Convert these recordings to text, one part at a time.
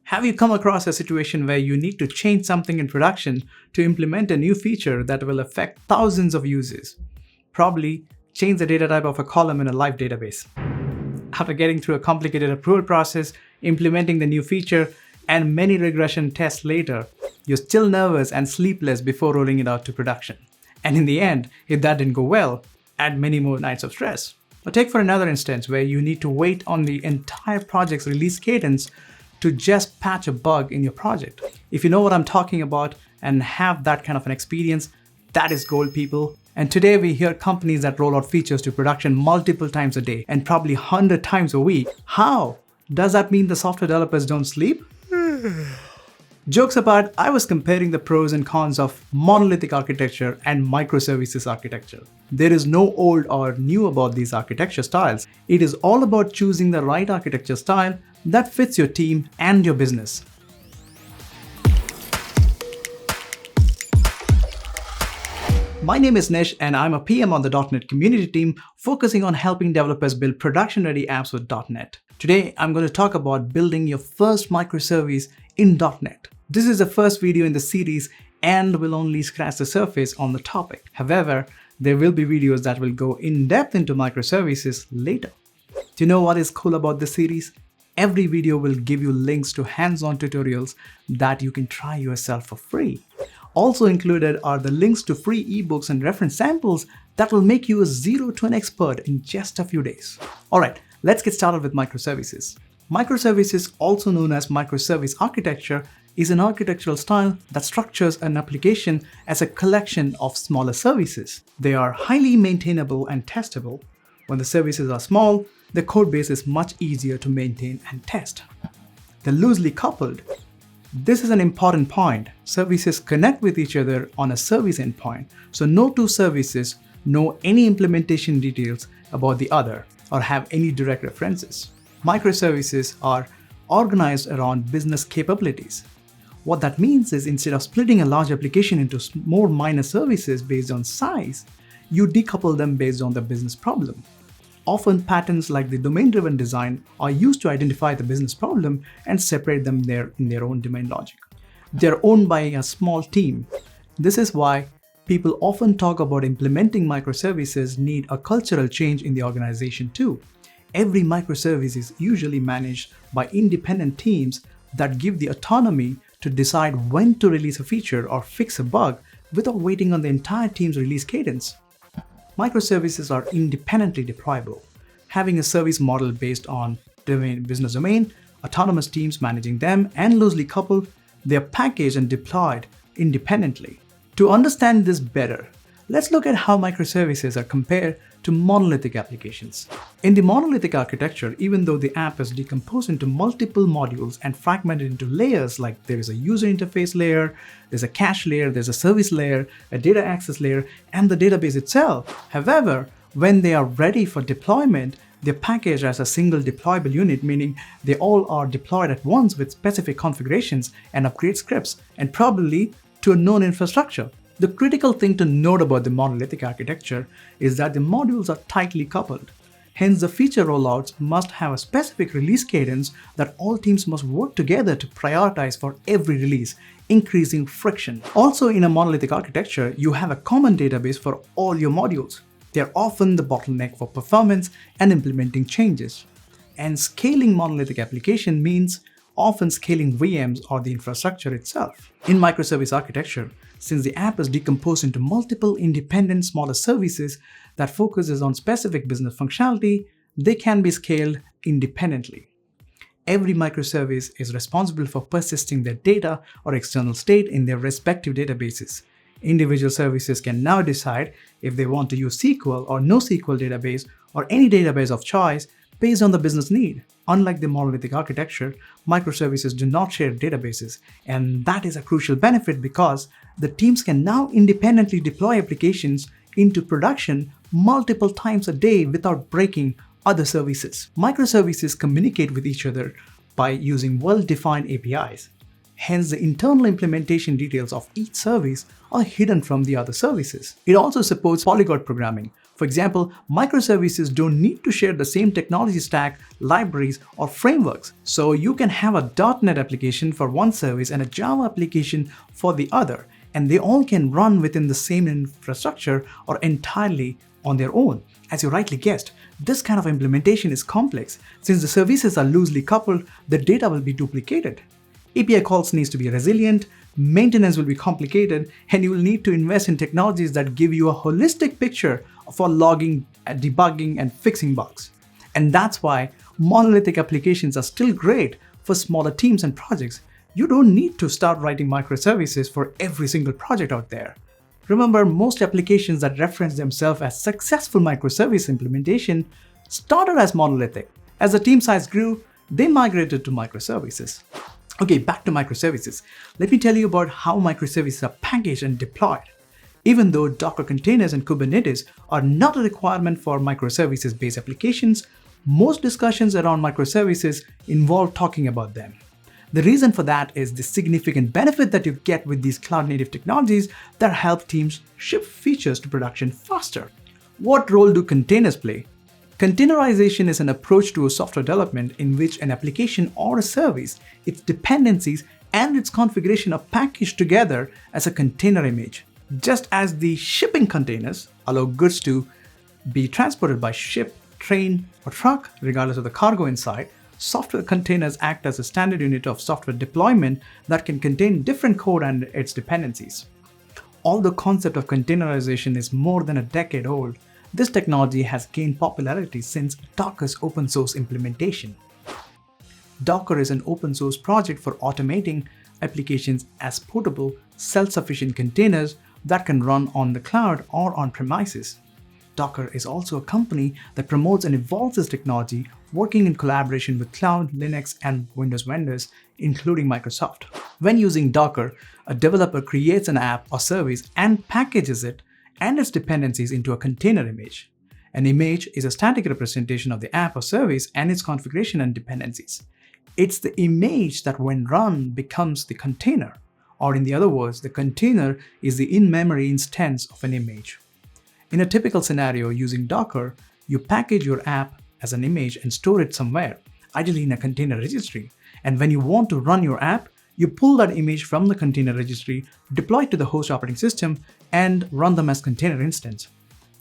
Have you come across a situation where you need to change something in production to implement a new feature that will affect thousands of users? Probably change the data type of a column in a live database. After getting through a complicated approval process, implementing the new feature, and many regression tests later, you're still nervous and sleepless before rolling it out to production. And in the end, if that didn't go well, add many more nights of stress. Or take for another instance where you need to wait on the entire project's release cadence to just patch a bug in your project. If you know what I'm talking about and have that kind of an experience, that is gold, people. And today we hear companies that roll out features to production multiple times a day and probably 100 times a week. How? Does that mean the software developers don't sleep? Jokes apart, I was comparing the pros and cons of monolithic architecture and microservices architecture. There is no old or new about these architecture styles. It is all about choosing the right architecture style that fits your team and your business. My name is Nish and I'm a PM on the .NET community team focusing on helping developers build production-ready apps with .NET. Today, I'm going to talk about building your first microservice in .NET. This is the first video in the series and will only scratch the surface on the topic. However, there will be videos that will go in depth into microservices later. Do you know what is cool about this series? Every video will give you links to hands-on tutorials that you can try yourself for free. Also included are the links to free ebooks and reference samples that will make you a 0 to an expert in just a few days. Alright, let's get started with microservices. Microservices, also known as microservice architecture, is an architectural style that structures an application as a collection of smaller services. They are highly maintainable and testable. When the services are small, the code base is much easier to maintain and test. They're loosely coupled. This is an important point. Services connect with each other on a service endpoint, so no two services know any implementation details about the other or have any direct references. Microservices are organized around business capabilities. What that means is instead of splitting a large application into more minor services based on size, you decouple them based on the business problem. Often patterns like the domain-driven design are used to identify the business problem and separate them in their own domain logic. They're owned by a small team. This is why people often talk about implementing microservices need a cultural change in the organization too. Every microservice is usually managed by independent teams that give the autonomy to decide when to release a feature or fix a bug without waiting on the entire team's release cadence. Microservices are independently deployable, having a service model based on business domain, autonomous teams managing them, and loosely coupled, they are packaged and deployed independently. To understand this better, let's look at how microservices are compared to monolithic applications. In the monolithic architecture, even though the app is decomposed into multiple modules and fragmented into layers, like there is a user interface layer, there's a cache layer, there's a service layer, a data access layer, and the database itself. However, when they are ready for deployment, they're packaged as a single deployable unit, meaning they all are deployed at once with specific configurations and upgrade scripts, and probably to a known infrastructure. The critical thing to note about the monolithic architecture is that the modules are tightly coupled. Hence, the feature rollouts must have a specific release cadence that all teams must work together to prioritize for every release, increasing friction. Also, in a monolithic architecture, you have a common database for all your modules. They're often the bottleneck for performance and implementing changes. And scaling monolithic application means often scaling VMs or the infrastructure itself. In microservice architecture, since the app is decomposed into multiple independent smaller services that focuses on specific business functionality, they can be scaled independently. Every microservice is responsible for persisting their data or external state in their respective databases. Individual services can now decide if they want to use SQL or NoSQL database or any database of choice based on the business need. Unlike the monolithic architecture, microservices do not share databases, and that is a crucial benefit because the teams can now independently deploy applications into production multiple times a day without breaking other services. Microservices communicate with each other by using well-defined APIs. Hence, the internal implementation details of each service are hidden from the other services. It also supports polyglot programming, For example, microservices don't need to share the same technology stack, libraries, or frameworks. So you can have a .NET application for one service and a Java application for the other, and they all can run within the same infrastructure or entirely on their own. As you rightly guessed, this kind of implementation is complex. Since the services are loosely coupled, the data will be duplicated. API calls needs to be resilient, maintenance will be complicated, and you will need to invest in technologies that give you a holistic picture for logging, debugging, and fixing bugs. And that's why monolithic applications are still great for smaller teams and projects. You don't need to start writing microservices for every single project out there. Remember, most applications that reference themselves as successful microservice implementation started as monolithic. As the team size grew, they migrated to microservices. Okay, back to microservices. Let me tell you about how microservices are packaged and deployed. Even though Docker containers and Kubernetes are not a requirement for microservices-based applications, most discussions around microservices involve talking about them. The reason for that is the significant benefit that you get with these cloud-native technologies that help teams ship features to production faster. What role do containers play? Containerization is an approach to a software development in which an application or a service, its dependencies, and its configuration are packaged together as a container image. Just as the shipping containers allow goods to be transported by ship, train, or truck, regardless of the cargo inside, software containers act as a standard unit of software deployment that can contain different code and its dependencies. Although the concept of containerization is more than a decade old, this technology has gained popularity since Docker's open source implementation. Docker is an open source project for automating applications as portable, self-sufficient containers that can run on the cloud or on premises. Docker is also a company that promotes and evolves this technology, working in collaboration with cloud, Linux, and Windows vendors, including Microsoft. When using Docker, a developer creates an app or service and packages it and its dependencies into a container image. An image is a static representation of the app or service and its configuration and dependencies. It's the image that, when run, becomes the container. Or in the other words, the container is the in-memory instance of an image. In a typical scenario using Docker, you package your app as an image and store it somewhere, ideally in a container registry. And when you want to run your app, you pull that image from the container registry, deploy it to the host operating system, and run them as container instance.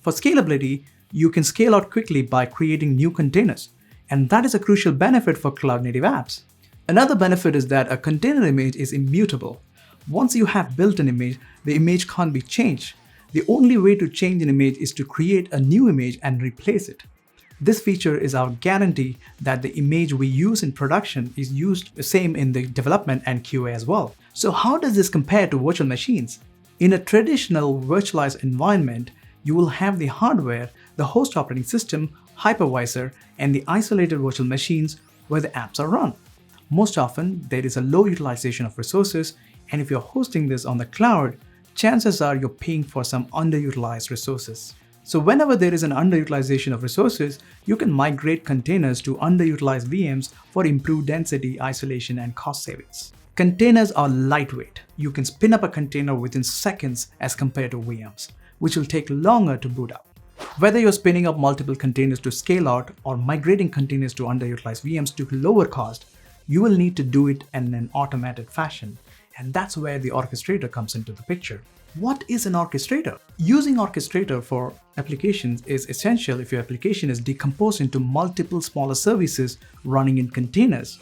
For scalability, you can scale out quickly by creating new containers, and that is a crucial benefit for cloud-native apps. Another benefit is that a container image is immutable. Once you have built an image, the image can't be changed. The only way to change an image is to create a new image and replace it. This feature is our guarantee that the image we use in production is used the same in the development and QA as well. So how does this compare to virtual machines? In a traditional virtualized environment, you will have the hardware, the host operating system, hypervisor, and the isolated virtual machines where the apps are run. Most often, there is a low utilization of resources, and if you're hosting this on the cloud, chances are you're paying for some underutilized resources. So whenever there is an underutilization of resources, you can migrate containers to underutilized VMs for improved density, isolation, and cost savings. Containers are lightweight. You can spin up a container within seconds as compared to VMs, which will take longer to boot up. Whether you're spinning up multiple containers to scale out or migrating containers to underutilized VMs to lower cost, you will need to do it in an automated fashion. And that's where the orchestrator comes into the picture. What is an orchestrator? Using orchestrator for applications is essential if your application is decomposed into multiple smaller services running in containers.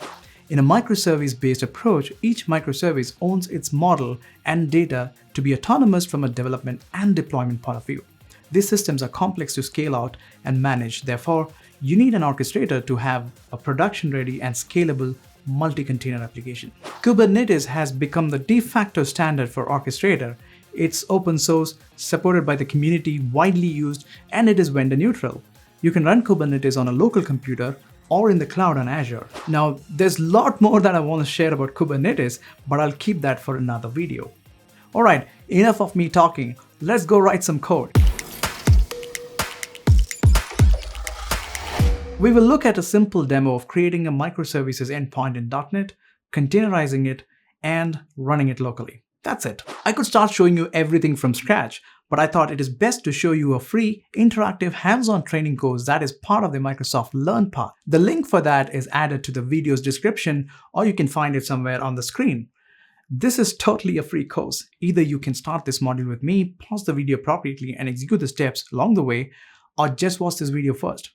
In a microservice-based approach, each microservice owns its model and data to be autonomous from a development and deployment point of view. These systems are complex to scale out and manage. Therefore, you need an orchestrator to have a production-ready and scalable multi-container application. Kubernetes has become the de facto standard for orchestrator. It's open source, supported by the community, widely used, and it is vendor neutral. You can run Kubernetes on a local computer or in the cloud on Azure. Now, there's a lot more that I want to share about Kubernetes, but I'll keep that for another video. Alright, enough of me talking. Let's go write some code. We will look at a simple demo of creating a microservices endpoint in .NET, containerizing it, and running it locally. That's it. I could start showing you everything from scratch, but I thought it is best to show you a free, interactive, hands-on training course that is part of the Microsoft Learn path. The link for that is added to the video's description, or you can find it somewhere on the screen. This is totally a free course. Either you can start this module with me, pause the video appropriately and execute the steps along the way, or just watch this video first.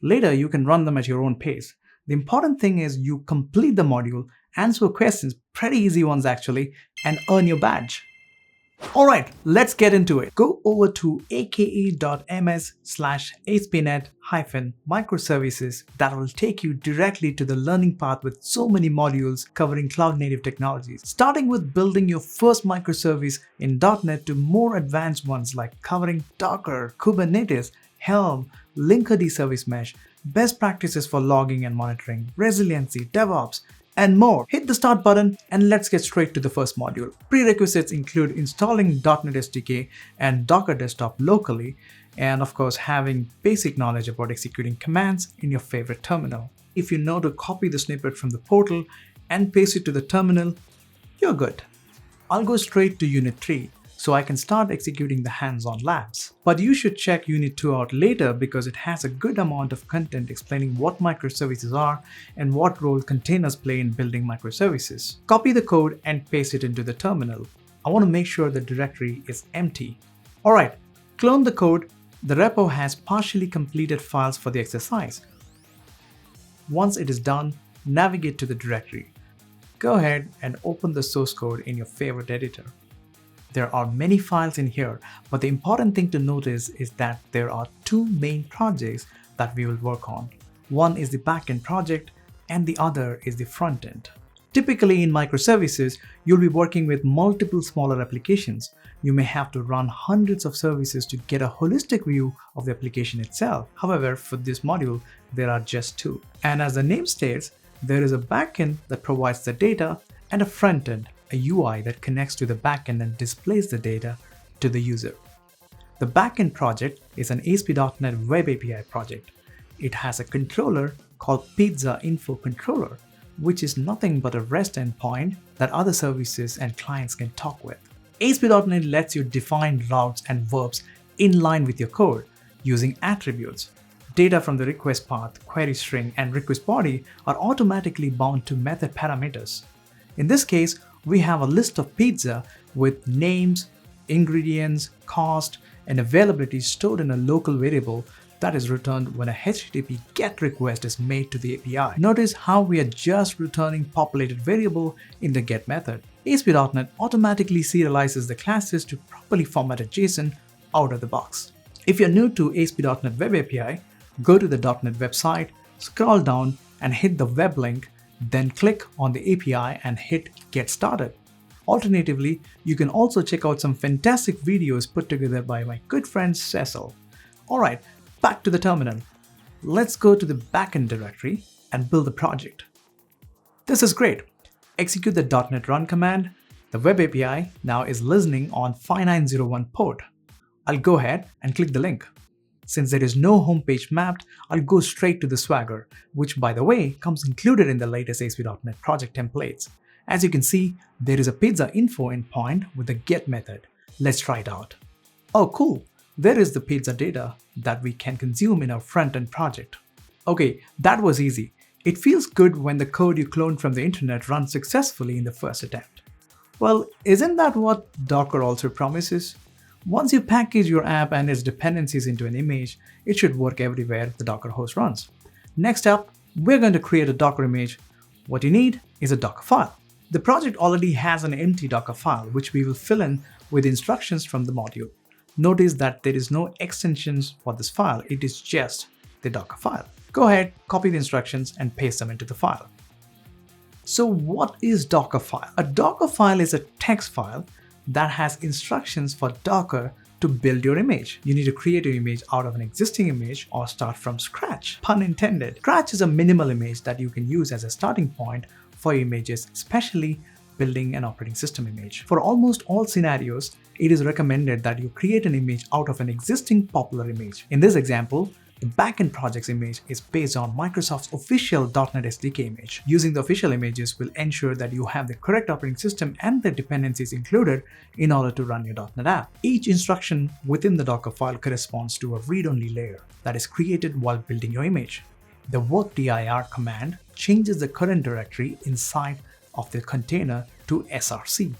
Later, you can run them at your own pace. The important thing is you complete the module, answer questions, pretty easy ones actually, and earn your badge. Alright, let's get into it. Go over to aka.ms/ASP.NET-Microservices that will take you directly to the learning path with so many modules covering cloud-native technologies. Starting with building your first microservice in .NET to more advanced ones like covering Docker, Kubernetes, Helm, Linkerd service mesh, best practices for logging and monitoring, resiliency, DevOps, and more. Hit the start button and let's get straight to the first module. Prerequisites include installing .NET SDK and Docker Desktop locally, and of course having basic knowledge about executing commands in your favorite terminal. If you know to copy the snippet from the portal and paste it to the terminal, you're good. I'll go straight to Unit 3 so I can start executing the hands-on labs. But you should check Unit 2 out later because it has a good amount of content explaining what microservices are and what role containers play in building microservices. Copy the code and paste it into the terminal. I want to make sure the directory is empty. Alright, clone the code. The repo has partially completed files for the exercise. Once it is done, navigate to the directory. Go ahead and open the source code in your favorite editor. There are many files in here, but the important thing to notice is that there are two main projects that we will work on. One is the backend project and the other is the frontend. Typically in microservices, you'll be working with multiple smaller applications. You may have to run hundreds of services to get a holistic view of the application itself. However, for this module, there are just two. And as the name states, there is a backend that provides the data and a frontend, a UI that connects to the backend and displays the data to the user. The backend project is an ASP.NET Web API project. It has a controller called Pizza Info Controller, which is nothing but a REST endpoint that other services and clients can talk with. ASP.NET lets you define routes and verbs in line with your code using attributes. Data from the request path, query string, and request body are automatically bound to method parameters. In this case, we have a list of pizza with names, ingredients, cost, and availability stored in a local variable that is returned when a HTTP GET request is made to the API. Notice how we are just returning populated variable in the GET method. ASP.NET automatically serializes the classes to properly formatted JSON out of the box. If you're new to ASP.NET Web API, go to the .NET website, scroll down and hit the web link, then click on the API and hit Get Started. Alternatively, you can also check out some fantastic videos put together by my good friend Cecil. Alright, back to the terminal. Let's go to the backend directory and build the project. This is great. Execute the .NET run command. The web API now is listening on 5901 port. I'll go ahead and click the link. Since there is no homepage mapped, I'll go straight to the Swagger, which by the way comes included in the latest ASP.NET project templates. As you can see, there is a pizza info endpoint with a get method. Let's try it out. Oh cool, there is the pizza data that we can consume in our front-end project. Okay, that was easy. It feels good when the code you cloned from the internet runs successfully in the first attempt. Well, isn't that what Docker also promises? Once you package your app and its dependencies into an image, it should work everywhere the Docker host runs. Next up, we're going to create a Docker image. What you need is a Dockerfile. The project already has an empty Dockerfile, which we will fill in with instructions from the module. Notice that there is no extensions for this file, it is just the Dockerfile. Go ahead, copy the instructions and paste them into the file. So what is Dockerfile? A Dockerfile is a text file that has instructions for Docker to build your image. You need to create your image out of an existing image or start from scratch. Pun intended. Scratch is a minimal image that you can use as a starting point for your images, especially building an operating system image. For almost all scenarios, it is recommended that you create an image out of an existing popular image. In this example, The backend project's image is based on Microsoft's official .NET SDK image. Using the official images will ensure that you have the correct operating system and the dependencies included in order to run your .NET app. Each instruction within the Dockerfile corresponds to a read-only layer that is created while building your image. The workdir command changes the current directory inside of the container to src.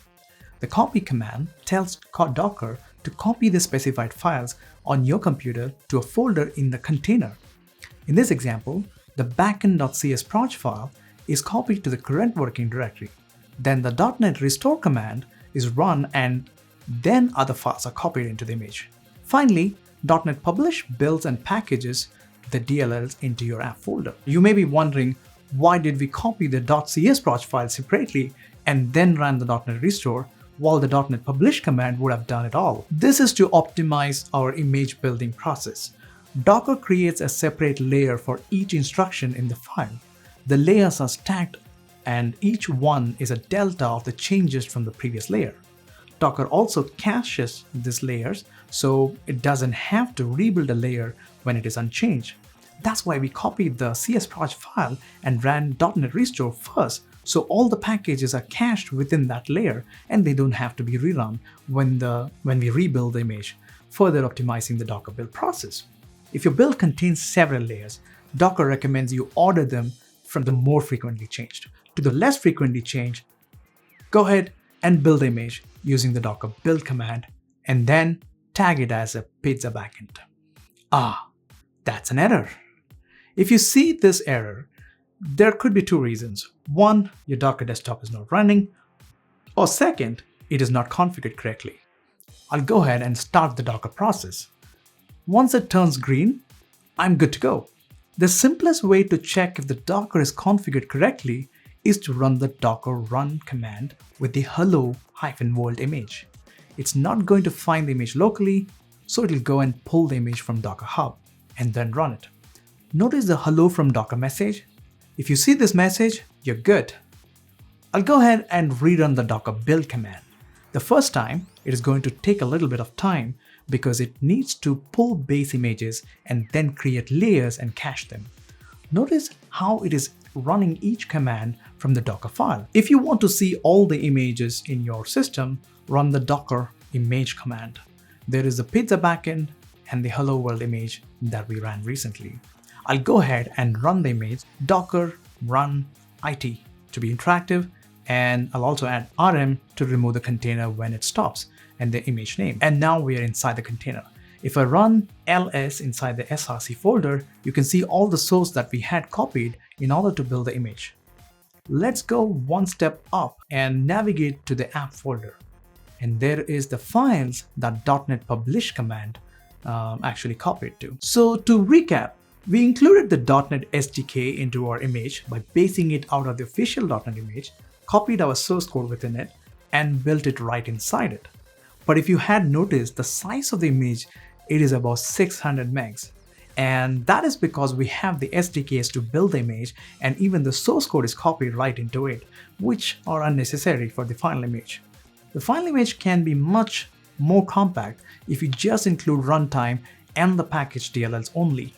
The copy command tells Docker to copy the specified files on your computer to a folder in the container. In this example, the backend.cs proj file is copied to the current working directory. Then the .NET restore command is run and then other files are copied into the image. Finally, .NET publish builds and packages the DLLs into your app folder. You may be wondering, why did we copy the .cs proj file separately and then run the .NET restore while the .NET publish command would have done it all? This is to optimize our image building process. Docker creates a separate layer for each instruction in the file. The layers are stacked and each one is a delta of the changes from the previous layer. Docker also caches these layers so it doesn't have to rebuild a layer when it is unchanged. That's why we copied the csproj file and ran .NET restore first, so all the packages are cached within that layer and they don't have to be rerun when we rebuild the image, further optimizing the Docker build process. If your build contains several layers, Docker recommends you order them from the more frequently changed to the less frequently changed. Go ahead and build the image using the Docker build command and then tag it as a pizza backend. That's an error. If you see this error, there could be two reasons. One, your Docker desktop is not running, or second, it is not configured correctly. I'll go ahead and start the Docker process. Once it turns green, I'm good to go. The simplest way to check if the Docker is configured correctly is to run the docker run command with the hello-world image. It's not going to find the image locally, so it'll go and pull the image from Docker Hub and then run it. Notice the hello from Docker message. If you see this message, you're good. I'll go ahead and rerun the Docker build command. The first time, it is going to take a little bit of time because it needs to pull base images and then create layers and cache them. Notice how it is running each command from the Docker file. If you want to see all the images in your system, run the Docker image command. There is the pizza backend and the hello world image that we ran recently. I'll go ahead and run the image docker run it to be interactive, and I'll also add rm to remove the container when it stops and the image name. And now we are inside the container. If I run ls inside the src folder, you can see all the source that we had copied in order to build the image. Let's go one step up and navigate to the app folder. And there is the files that .NET publish command actually copied to. So to recap, we included the .NET SDK into our image by basing it out of the official .NET image, copied our source code within it, and built it right inside it. But if you had noticed the size of the image, it is about 600 megs. And that is because we have the SDKs to build the image, and even the source code is copied right into it, which are unnecessary for the final image. The final image can be much more compact if you just include runtime and the package DLLs only.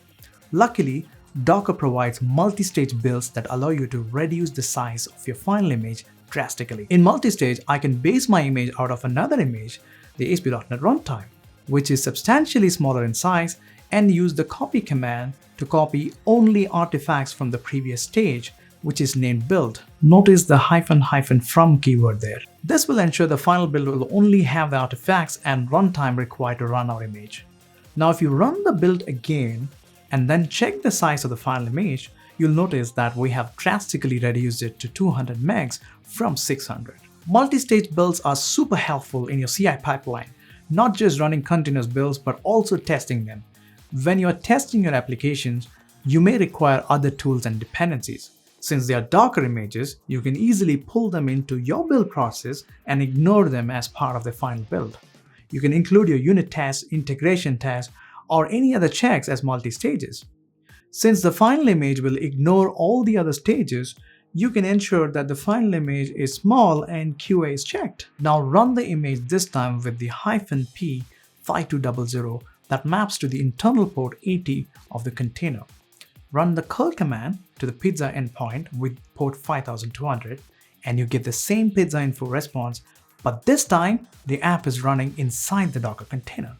Luckily, Docker provides multi-stage builds that allow you to reduce the size of your final image drastically. In multi-stage, I can base my image out of another image, the ASP.NET Runtime, which is substantially smaller in size, and use the copy command to copy only artifacts from the previous stage, which is named build. Notice the -- from keyword there. This will ensure the final build will only have the artifacts and runtime required to run our image. Now, if you run the build again and then check the size of the final image, you'll notice that we have drastically reduced it to 200 megs from 600. Multi-stage builds are super helpful in your CI pipeline, not just running continuous builds, but also testing them. When you are testing your applications, you may require other tools and dependencies. Since they are Docker images, you can easily pull them into your build process and ignore them as part of the final build. You can include your unit tests, integration tests, or any other checks as multi-stages. Since the final image will ignore all the other stages, you can ensure that the final image is small and QA is checked. Now run the image this time with the -p5200 that maps to the internal port 80 of the container. Run the curl command to the pizza endpoint with port 5200 and you get the same pizza info response, but this time the app is running inside the Docker container.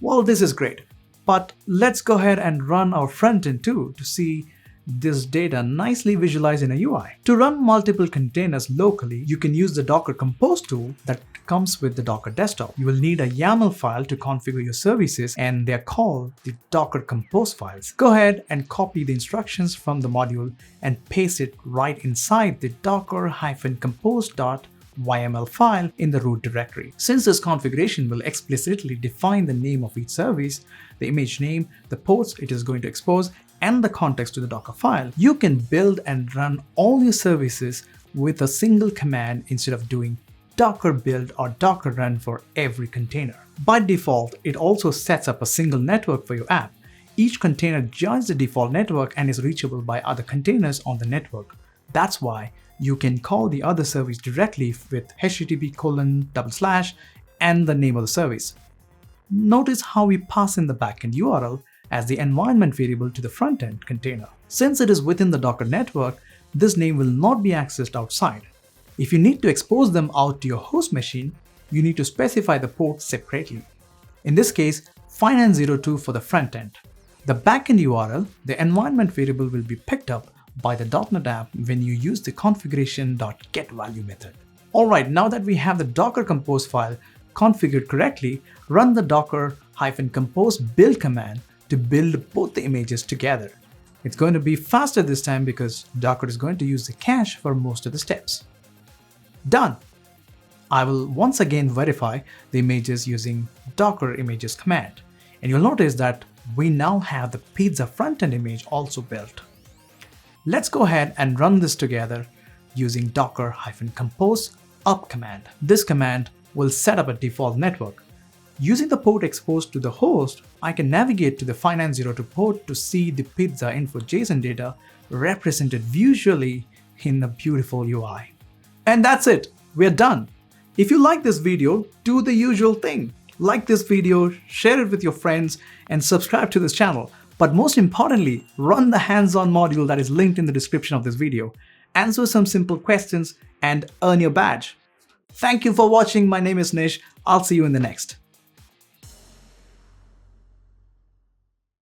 Well, this is great, but let's go ahead and run our frontend too to see this data nicely visualized in a UI. To run multiple containers locally, you can use the Docker Compose tool that comes with the Docker desktop. You will need a YAML file to configure your services, and they're called the Docker Compose files. Go ahead and copy the instructions from the module and paste it right inside the docker-compose.yml file in the root directory. Since this configuration will explicitly define the name of each service, the image name, the ports it is going to expose, and the context to the Docker file, you can build and run all your services with a single command instead of doing Docker build or Docker run for every container. By default, it also sets up a single network for your app. Each container joins the default network and is reachable by other containers on the network. That's why you can call the other service directly with http:// and the name of the service. Notice how we pass in the backend URL as the environment variable to the front-end container. Since it is within the Docker network, this name will not be accessed outside. If you need to expose them out to your host machine, you need to specify the port separately. In this case, 5902 for the front-end. The backend URL, the environment variable, will be picked up by the .NET app when you use the configuration.getValue method. Alright, now that we have the Docker Compose file configured correctly, run the docker-compose build command to build both the images together. It's going to be faster this time because Docker is going to use the cache for most of the steps. Done! I will once again verify the images using docker images command, and you'll notice that we now have the pizza front-end image also built. Let's go ahead and run this together using docker-compose up command. This command will set up a default network. Using the port exposed to the host, I can navigate to the 5902 port to see the pizza info JSON data represented visually in a beautiful UI. And that's it, we're done. If you like this video, do the usual thing. Like this video, share it with your friends, and subscribe to this channel. But most importantly, run the hands-on module that is linked in the description of this video. Answer some simple questions and earn your badge. Thank you for watching. My name is Nish. I'll see you in the next.